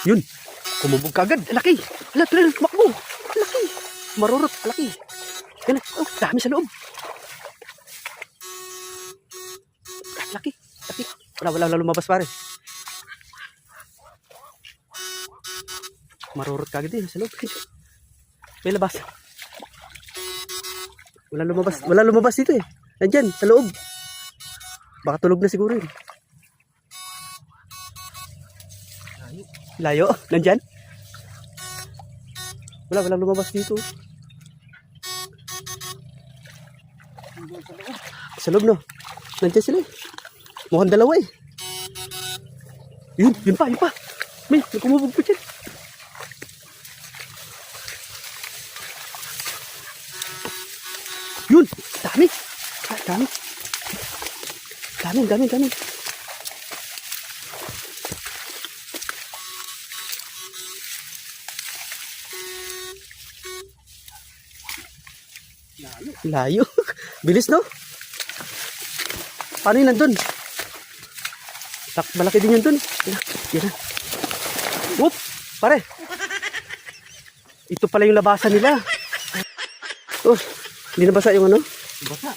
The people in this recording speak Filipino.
Yun. Kumubog kagad. Laki. Hala, tuloy. Makbo. Laki. Marurot. Laki. Yan na. Oh, dami sa loob. Laki. Laki. Wala lumabas pare. Marurot kagad din sa loob. May labas. Wala lumabas dito eh. Nandyan, sa loob. Baka tulog na siguro yun. Layo? Nandyan? Wala lumabas dito. Sa loob no? Nandyan sila eh. Mukhang dalawa eh. Yun pa. May kumubog pa dyan. Yun! Dami! Dami. Layo. Bilis no? Paano yun nandun? Malaki din yun dun. Yan na. Whoop! Pare! Ito pala yung labasan nila. Oh, hindi nabasa yung ano? Basa.